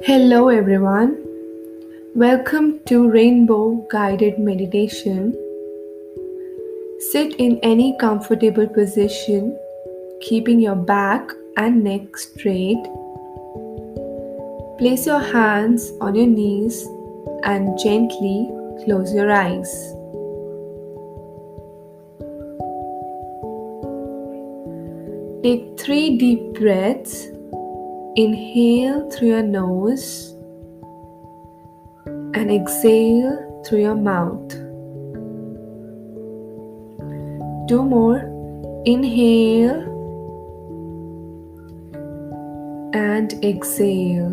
Hello, everyone. Welcome to Rainbow Guided Meditation. Sit in any comfortable position, keeping your back and neck straight. Place your hands on your knees and gently close your eyes. Take 3 deep breaths. Inhale through your nose and exhale through your mouth. 2 more. Inhale and exhale.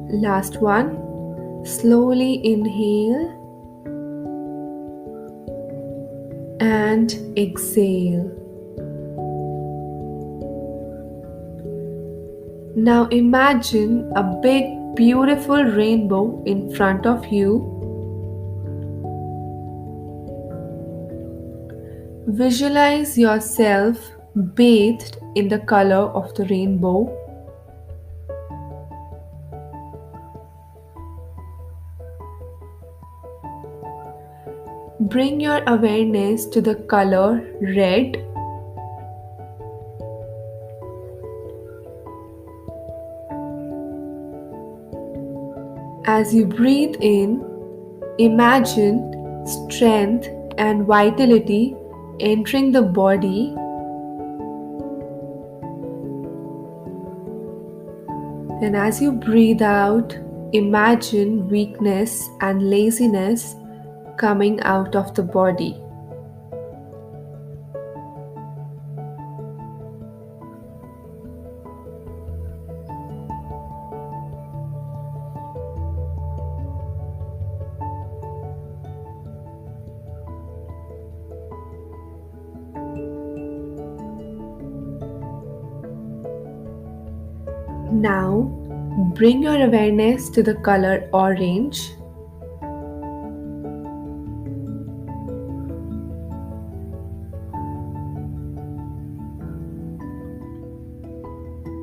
Last one. Slowly inhale and exhale. Now imagine a big, beautiful rainbow in front of you. Visualize yourself bathed in the color of the rainbow. Bring your awareness to the color red. As you breathe in, imagine strength and vitality entering the body. And as you breathe out, imagine weakness and laziness coming out of the body. Now, bring your awareness to the color orange.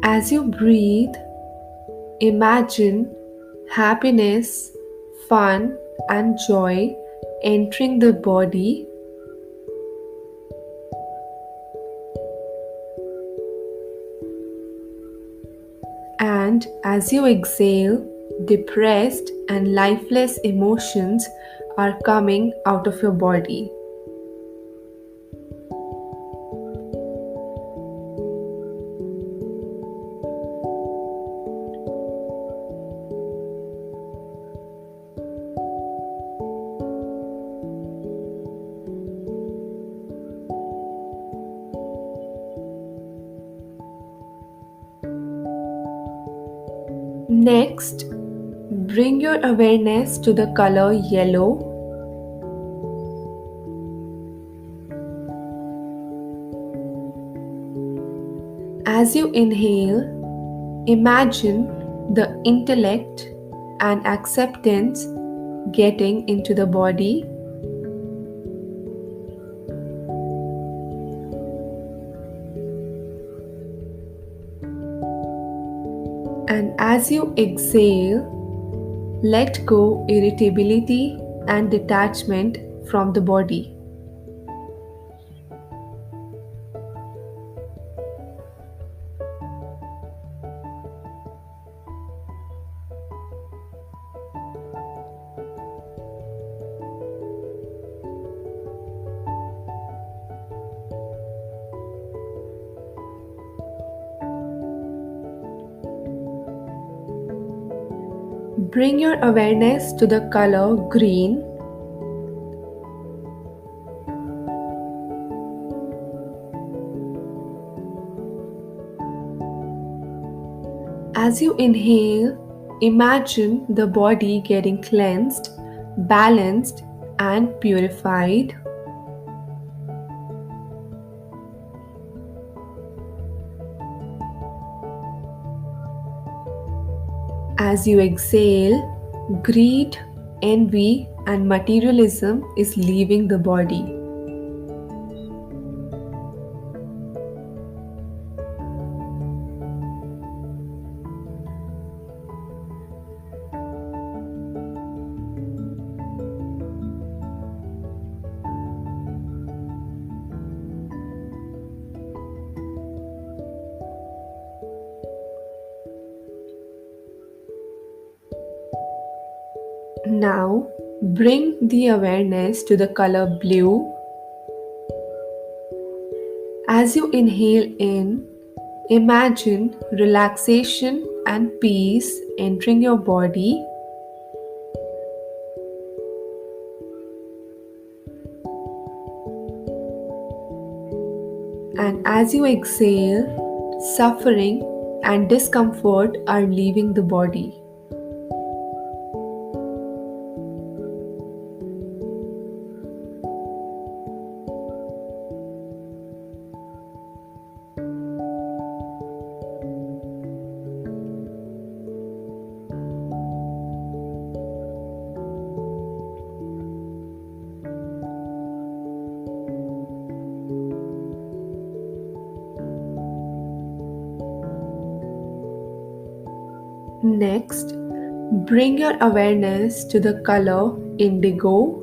As you breathe, imagine happiness, fun, and joy entering the body. And as you exhale, depressed and lifeless emotions are coming out of your body. Next, bring your awareness to the color yellow. As you inhale, imagine the intellect and acceptance getting into the body. And as you exhale, let go irritability and detachment from the body. Bring your awareness to the color green. As you inhale, imagine the body getting cleansed, balanced, and purified. As you exhale, greed, envy, and materialism is leaving the body. Now, bring the awareness to the color blue. As you inhale in, imagine relaxation and peace entering your body. And as you exhale, suffering and discomfort are leaving the body. Next, bring your awareness to the color indigo.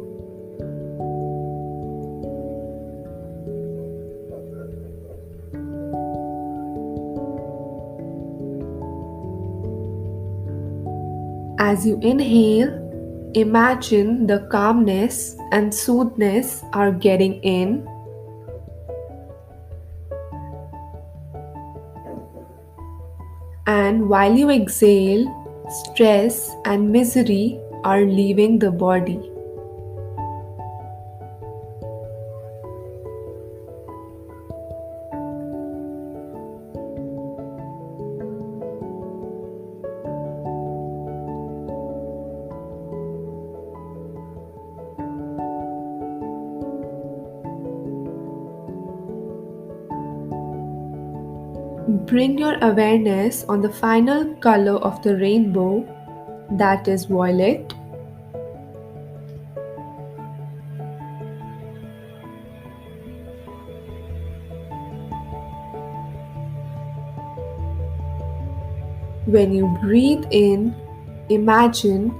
As you inhale, imagine the calmness and soothness are getting in. And while you exhale, stress and misery are leaving the body. Bring your awareness on the final color of the rainbow, that is violet. When you breathe in, imagine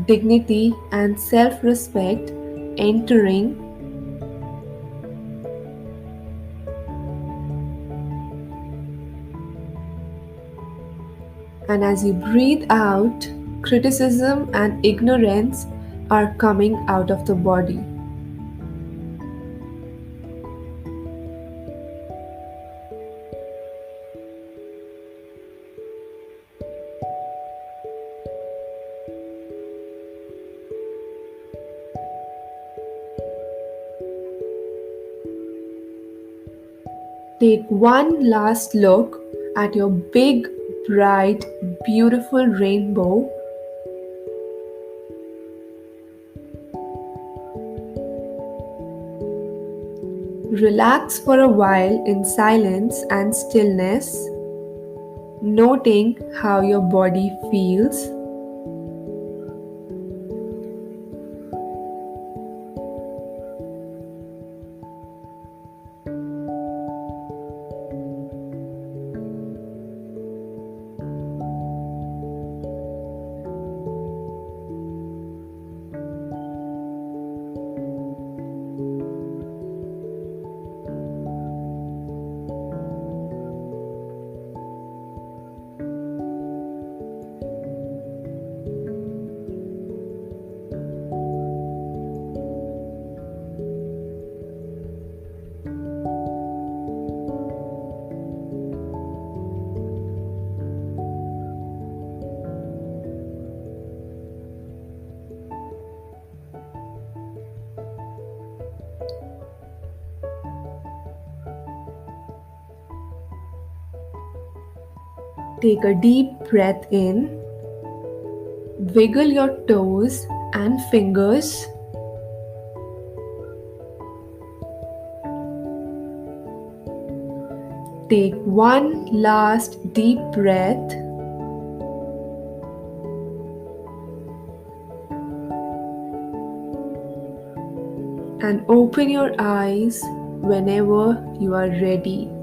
dignity and self respect entering. And as you breathe out, criticism and ignorance are coming out of the body. Take one last look at your big, bright, beautiful rainbow. Relax for a while in silence and stillness, noting how your body feels. Take a deep breath in, wiggle your toes and fingers. Take one last deep breath. And open your eyes whenever you are ready.